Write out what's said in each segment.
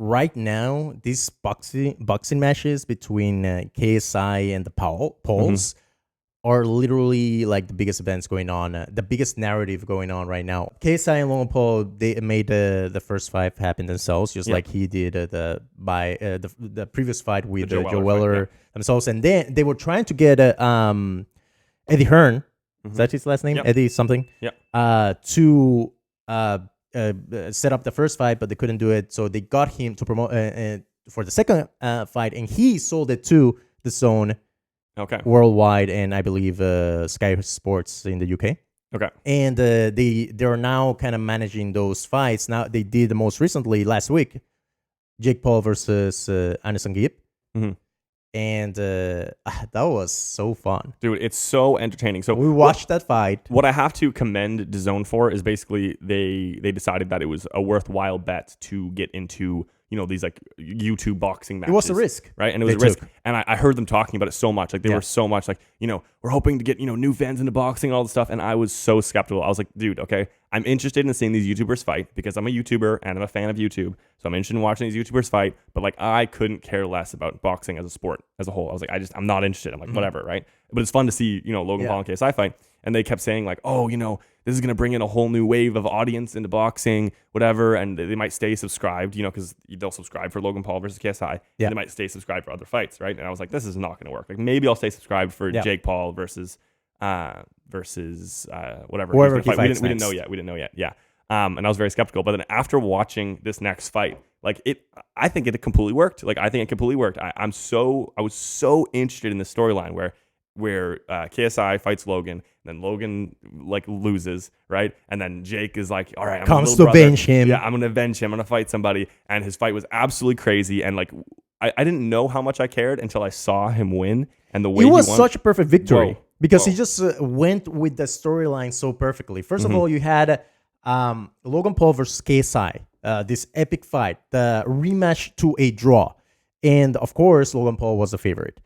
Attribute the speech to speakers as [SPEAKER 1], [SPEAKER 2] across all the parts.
[SPEAKER 1] right now, these boxing matches between KSI and the Pauls are literally like the biggest events going on, the biggest narrative going on right now. KSI and Logan Paul, they made the first fight happen themselves, just like he did the previous fight with Joe Weller themselves, and then they were trying to get Eddie Hearn, is that his last name?
[SPEAKER 2] Yep.
[SPEAKER 1] Eddie something.
[SPEAKER 2] Yep.
[SPEAKER 1] To set up the first fight, but they couldn't do it, so they got him to promote for the second fight, and he sold it to DAZN.
[SPEAKER 2] Okay.
[SPEAKER 1] Worldwide, and I believe Sky Sports in the UK.
[SPEAKER 2] Okay.
[SPEAKER 1] And they're now kind of managing those fights. Now they did the most recently last week, Jake Paul versus Anderson Gibb. And that was so fun.
[SPEAKER 2] Dude, it's so entertaining. So
[SPEAKER 1] we watched that fight.
[SPEAKER 2] What I have to commend DAZN for is basically they decided that it was a worthwhile bet to get into, you know, these like YouTube boxing matches.
[SPEAKER 1] It was a risk.
[SPEAKER 2] Right? And it was a risk. And I heard them talking about it so much. Like they were so much like, you know, we're hoping to get, you know, new fans into boxing and all this stuff. And I was so skeptical. I was like, dude, okay, I'm interested in seeing these YouTubers fight because I'm a YouTuber and I'm a fan of YouTube. So I'm interested in watching these YouTubers fight. But like, I couldn't care less about boxing as a sport as a whole. I was like, I'm not interested. I'm like, whatever, right? But it's fun to see, you know, Logan Paul and KSI fight. And they kept saying like, oh, you know, this is going to bring in a whole new wave of audience into boxing, whatever. And they might stay subscribed, you know, because they'll subscribe for Logan Paul versus KSI. Yeah. And they might stay subscribed for other fights, right? And I was like, this is not going to work. Like maybe I'll stay subscribed for Jake Paul versus whatever.
[SPEAKER 1] Whoever
[SPEAKER 2] we didn't know yet. We didn't know yet. Yeah. And I was very skeptical. But then after watching this next fight, like I think it completely worked. Like I think it completely worked. I was so interested in the storyline where KSI fights Logan, and then Logan like loses, right? And then Jake is like, all right, I'm
[SPEAKER 1] comes to avenge him.
[SPEAKER 2] Yeah, I'm gonna avenge him. I'm gonna fight somebody. And his fight was absolutely crazy. And like I didn't know how much I cared until I saw him win and the way he won.
[SPEAKER 1] It was such a perfect victory because
[SPEAKER 2] Whoa.
[SPEAKER 1] he just went with the storyline so perfectly. First of all, you had Logan Paul versus KSI, this epic fight, the rematch to a draw. And of course, Logan Paul was the favorite.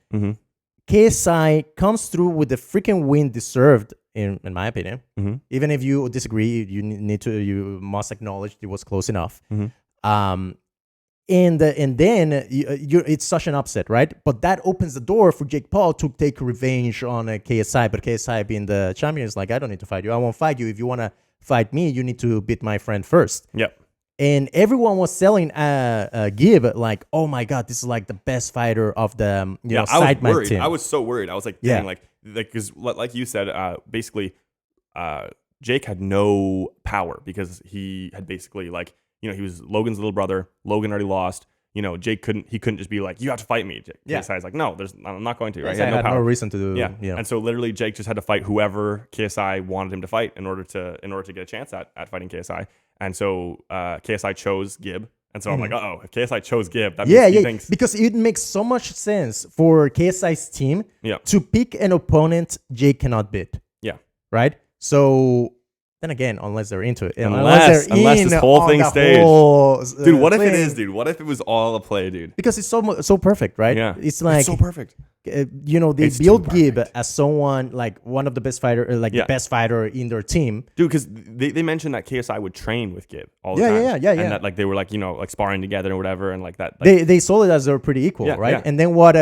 [SPEAKER 1] KSI comes through with the freaking win deserved, in my opinion. Even if you disagree, you must acknowledge it was close enough. And then it's such an upset, right? But that opens the door for Jake Paul to take revenge on KSI. But KSI, being the champion, is like, I don't need to fight you. I won't fight you. If you want to fight me, you need to beat my friend first.
[SPEAKER 2] Yep.
[SPEAKER 1] And everyone was selling Gibb like, oh my God, this is like the best fighter of the sideman team.
[SPEAKER 2] I was so worried. I was like, dang, like because like you said, basically, Jake had no power because he had basically like, you know, he was Logan's little brother. Logan already lost. You know, Jake couldn't just be like, you have to fight me. KSI's like, no, I'm not going to. Right?
[SPEAKER 1] He had no reason to do.
[SPEAKER 2] Yeah. And so literally, Jake just had to fight whoever KSI wanted him to fight in order to get a chance at fighting KSI. And so KSI chose Gibb. And so I'm like, if KSI chose Gibb, that means he thinks...
[SPEAKER 1] Because it makes so much sense for KSI's team to pick an opponent Jake cannot beat. Yeah. Right? So... Then again, unless they're into it.
[SPEAKER 2] Unless this whole thing stays. Dude, what if it is, dude? What if it was all a play, dude?
[SPEAKER 1] Because it's so perfect, right?
[SPEAKER 2] Yeah.
[SPEAKER 1] It's like...
[SPEAKER 2] It's so perfect.
[SPEAKER 1] You know, they build Gibb as someone, like one of the best fighter, the best fighter in their team.
[SPEAKER 2] Dude, because they mentioned that KSI would train with Gibb all the time.
[SPEAKER 1] Yeah.
[SPEAKER 2] And that like they were like, you know, like sparring together or whatever. And like that. Like,
[SPEAKER 1] they sold it as they're pretty equal, right? Yeah. And then what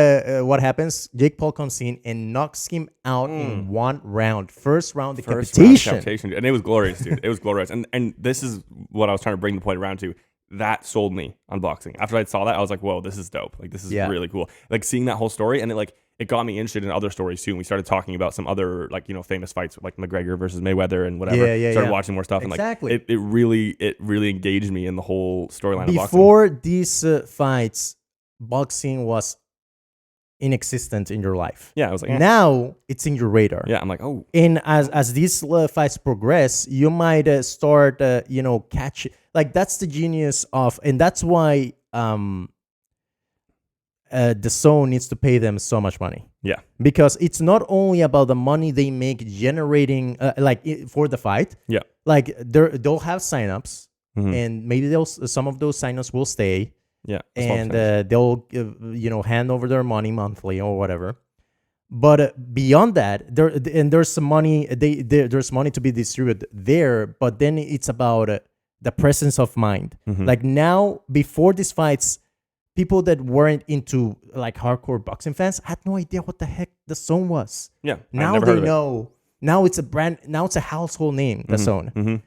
[SPEAKER 1] happens? Jake Paul comes in and knocks him out in one round. First round decapitation.
[SPEAKER 2] And it was glorious, dude. It was glorious. And this is what I was trying to bring the point around to. That sold me on boxing. After I saw that, I was like, whoa, this is dope. Like, this is really cool. Like, seeing that whole story, and it got me interested in other stories, too. And we started talking about some other, like, you know, famous fights, like McGregor versus Mayweather and whatever. Started watching more stuff.
[SPEAKER 1] Exactly.
[SPEAKER 2] And, like, it really engaged me in the whole storyline of boxing.
[SPEAKER 1] Before these fights, boxing was inexistent in your life.
[SPEAKER 2] Yeah, I was like,
[SPEAKER 1] now it's in your radar.
[SPEAKER 2] Yeah, I'm like, oh.
[SPEAKER 1] And as these fights progress, you might start, catch. Like, that's the genius of, and that's why DAZN needs to pay them so much money.
[SPEAKER 2] Yeah,
[SPEAKER 1] because it's not only about the money they make generating, for the fight.
[SPEAKER 2] Yeah,
[SPEAKER 1] like they'll have signups, and maybe some of those signups will stay.
[SPEAKER 2] Yeah,
[SPEAKER 1] and they'll hand over their money monthly or whatever. But beyond that, there's some money. There's money to be distributed there. But then it's about the presence of mind. Like now, before these fights, people that weren't into like hardcore boxing fans had no idea what the heck the DAZN was.
[SPEAKER 2] Yeah.
[SPEAKER 1] Now they know. Now it's a household name, the DAZN.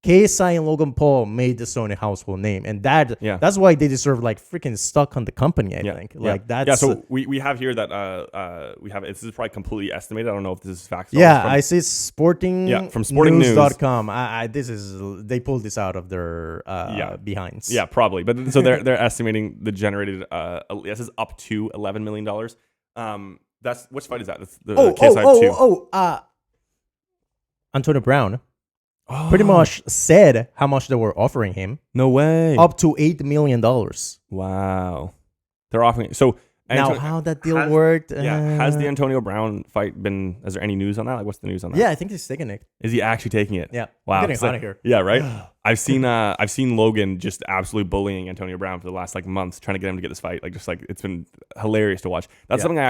[SPEAKER 1] KSI and Logan Paul made the DAZN a household name, and that's why they deserve like freaking stock on the company. I think like that's.
[SPEAKER 2] Yeah, so we have here that we have this is probably completely estimated. I don't know if this is facts.
[SPEAKER 1] I see sporting.
[SPEAKER 2] Yeah, from sportingnews.com.
[SPEAKER 1] They pulled this out of their behinds.
[SPEAKER 2] Yeah, probably. But so they're estimating the generated. This is up to $11 million. That's which fight is that? That's the KSI 2.
[SPEAKER 1] Antonio Brown. Pretty much said how much they were offering him.
[SPEAKER 2] No way.
[SPEAKER 1] Up to $8 million.
[SPEAKER 2] Wow. They're offering. So
[SPEAKER 1] now, how that deal worked?
[SPEAKER 2] Has the Antonio Brown fight been? Is there any news on that? Like, what's the news on that?
[SPEAKER 1] Yeah, I think he's taking it.
[SPEAKER 2] Is he actually taking it?
[SPEAKER 1] Yeah.
[SPEAKER 2] Wow.
[SPEAKER 1] Getting out of here.
[SPEAKER 2] Yeah. Right. I've seen Logan just absolutely bullying Antonio Brown for the last like months, trying to get him to get this fight. Like, just like it's been hilarious to watch. That's something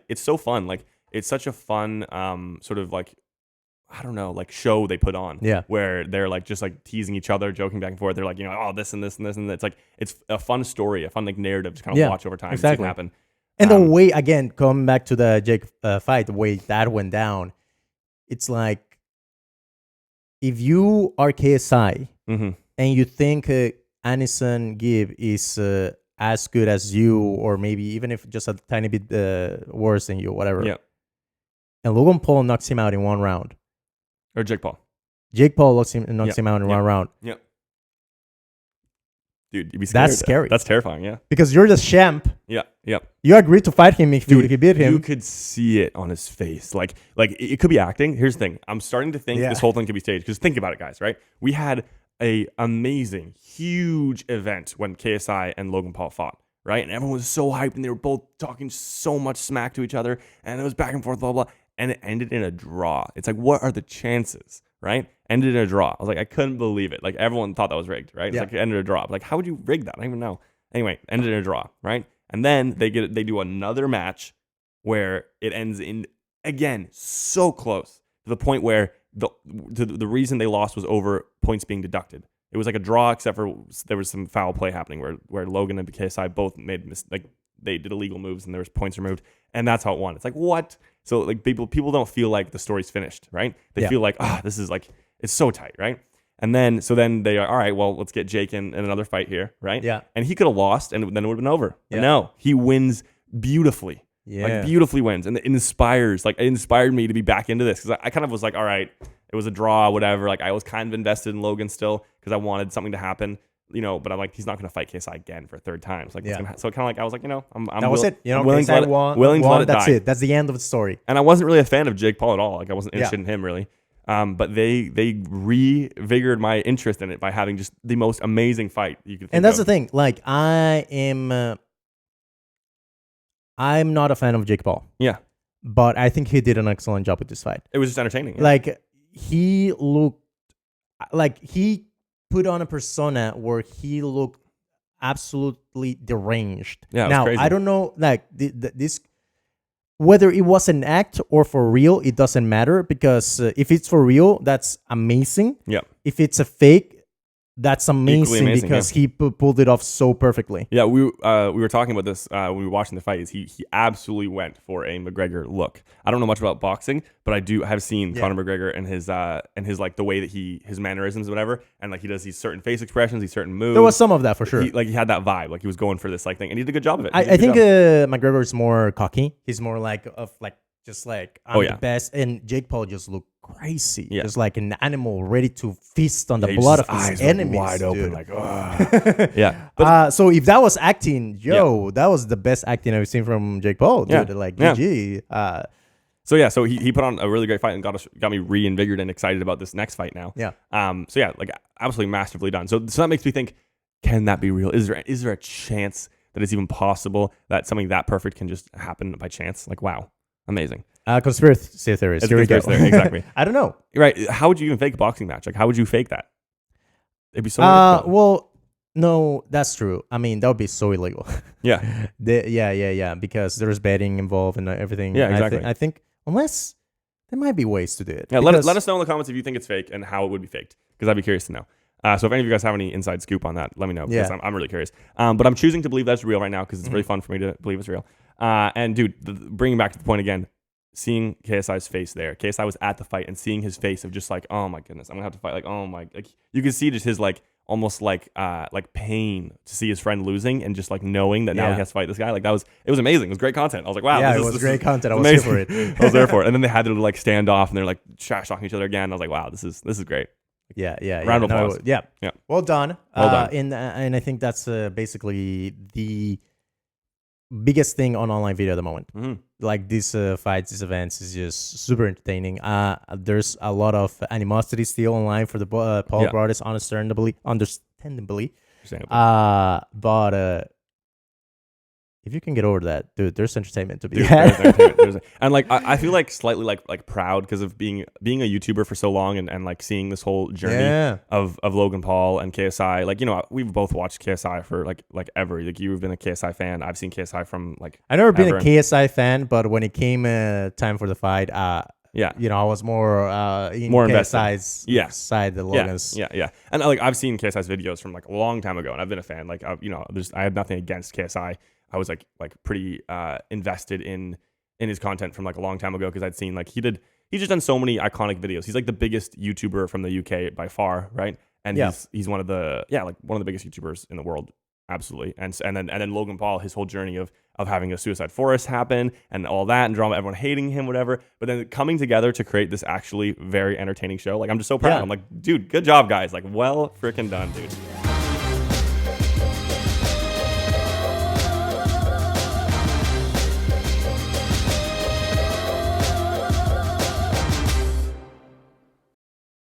[SPEAKER 2] it's so fun. Like, it's such a fun sort of like, I don't know, like show they put on, where they're like just like teasing each other, joking back and forth. They're like, oh, this and this and this, and it's like it's a fun story, a fun like narrative to kind of watch over time, and see what happen.
[SPEAKER 1] And the way, again, coming back to the Jake fight, the way that went down, it's like if you are KSI and you think Anderson Gibb is as good as you, or maybe even if just a tiny bit worse than you, whatever.
[SPEAKER 2] Yeah.
[SPEAKER 1] And Logan Paul knocks him out in one round.
[SPEAKER 2] Or Jake Paul.
[SPEAKER 1] Jake Paul knocks him out in one round.
[SPEAKER 2] Yeah. Dude, you'd be scared.
[SPEAKER 1] That's scary.
[SPEAKER 2] That's terrifying, yeah.
[SPEAKER 1] Because you're the champ.
[SPEAKER 2] Yeah, yeah.
[SPEAKER 1] You agreed to fight him if you beat him.
[SPEAKER 2] You could see it on his face. Like it could be acting. Here's the thing. I'm starting to think this whole thing could be staged. Because think about it, guys, right? We had a amazing, huge event when KSI and Logan Paul fought, right? And everyone was so hyped, and they were both talking so much smack to each other, and it was back and forth, blah, blah, blah. And it ended in a draw. It's like, what are the chances, right? Ended in a draw. I was like, I couldn't believe it. Like, everyone thought that was rigged, right? It's like, it ended in a draw. But like, how would you rig that? I don't even know. Anyway, ended in a draw, right? And then they do another match where it ends in, again, so close to the point where the reason they lost was over points being deducted. It was like a draw, except for there was some foul play happening where Logan and KSI both made they did illegal moves and there was points removed, and that's how it won. It's like, what? So like people don't feel like the story's finished, right? They feel like, this is like, it's so tight, right? And then they are, all right, well, let's get Jake in another fight here, right?
[SPEAKER 1] Yeah.
[SPEAKER 2] And he could have lost, and then it would have been over. Yeah. No, he wins beautifully. Yeah. Like, beautifully wins. And it inspired me to be back into this, because I kind of was like, all right, it was a draw, whatever. Like, I was kind of invested in Logan still, because I wanted something to happen, but I'm like, he's not going to fight KSI again for a third time. So, so kind of like, I was like, I'm
[SPEAKER 1] that was it.
[SPEAKER 2] willing to let it die.
[SPEAKER 1] That's it. That's the end of the story.
[SPEAKER 2] And I wasn't really a fan of Jake Paul at all. Like, I wasn't interested in him, really. But they revigorated my interest in it by having just the most amazing fight you could think of.
[SPEAKER 1] And that's the thing. Like, I'm not a fan of Jake Paul.
[SPEAKER 2] Yeah.
[SPEAKER 1] But I think he did an excellent job with this fight.
[SPEAKER 2] It was just entertaining. Yeah.
[SPEAKER 1] Like, he looked like he put on a persona where he looked absolutely deranged.
[SPEAKER 2] Yeah,
[SPEAKER 1] now,
[SPEAKER 2] crazy.
[SPEAKER 1] I don't know, like, this, whether it was an act or for real, it doesn't matter, because if it's for real, that's amazing.
[SPEAKER 2] Yeah.
[SPEAKER 1] If it's a fake, that's amazing because he pulled it off so perfectly.
[SPEAKER 2] Yeah, we were talking about this when we were watching the fight. He absolutely went for a McGregor look. I don't know much about boxing, but I do have seen Conor McGregor and his like the way that his mannerisms or whatever, and like he does these certain face expressions, these certain moves.
[SPEAKER 1] There was some of that for sure.
[SPEAKER 2] He had that vibe, like he was going for this like thing, and he did a good job of it.
[SPEAKER 1] I think McGregor is more cocky. He's more like just like, I'm the best, and Jake Paul just looked crazy, just like an animal ready to feast on the blood of his enemies,
[SPEAKER 2] wide open, like,
[SPEAKER 1] yeah. But so if that was acting, that was the best acting I've seen from Jake Paul, dude. Like, GG.
[SPEAKER 2] So he put on a really great fight and got me reinvigorated and excited about this next fight now.
[SPEAKER 1] Yeah.
[SPEAKER 2] Like, absolutely masterfully done. So that makes me think, can that be real? Is there a chance that it's even possible that something that perfect can just happen by chance? Like, wow. Amazing.
[SPEAKER 1] Conspiracy theories. Here we go.
[SPEAKER 2] Exactly.
[SPEAKER 1] I don't know.
[SPEAKER 2] Right. How would you even fake a boxing match? Like, how would you fake that? It'd be so
[SPEAKER 1] well, no, that's true. I mean, that would be so illegal.
[SPEAKER 2] Yeah.
[SPEAKER 1] Because there's betting involved and everything.
[SPEAKER 2] Yeah, exactly.
[SPEAKER 1] I think unless there might be ways to do it.
[SPEAKER 2] Yeah, let us know in the comments if you think it's fake and how it would be faked, because I'd be curious to know. So if any of you guys have any inside scoop on that, let me know because I'm really curious. But I'm choosing to believe that's real right now because it's really fun for me to believe it's real. And dude, bringing back to the point again, seeing KSI's face there. KSI was at the fight and seeing his face of just like, oh my goodness, I'm gonna have to fight. Like, oh my, like you can see just his like almost like pain to see his friend losing and just like knowing that now he has to fight this guy. Like it was amazing. It was great content. I was like, wow,
[SPEAKER 1] it was great content. I was here for it.
[SPEAKER 2] I was there for it. And then they had to like stand off and they're like trash talking each other again. I was like, wow, this is great. Round of applause.
[SPEAKER 1] Yeah. Well done. And I think that's basically the biggest thing on online video at the moment. Like these fights, these events is just super entertaining. There's a lot of animosity still online for the Paul brothers, understandably. But if you can get over that, dude, there's entertainment to be had.
[SPEAKER 2] And like I feel like slightly like proud because of being a YouTuber for so long and like seeing this whole journey of Logan Paul and KSI. Like, you know, we've both watched KSI for like ever. Like you've been a KSI fan. I've seen KSI from like
[SPEAKER 1] I've never been a KSI fan, but when it came time for the fight, you know, I was more KSI's side than Logan's.
[SPEAKER 2] Yeah. And like I've seen KSI's videos from like a long time ago, and I've been a fan. Like I had nothing against KSI. I was like pretty invested in his content from like a long time ago because I'd seen like he's just done so many iconic videos. He's like the biggest YouTuber from the UK by far, right? And he's one of the biggest YouTubers in the world, absolutely. And then Logan Paul, his whole journey of having a suicide forest happen and all that and drama, everyone hating him, whatever. But then coming together to create this actually very entertaining show. Like I'm just so proud. I'm like, dude, good job, guys. Like well freaking done, dude.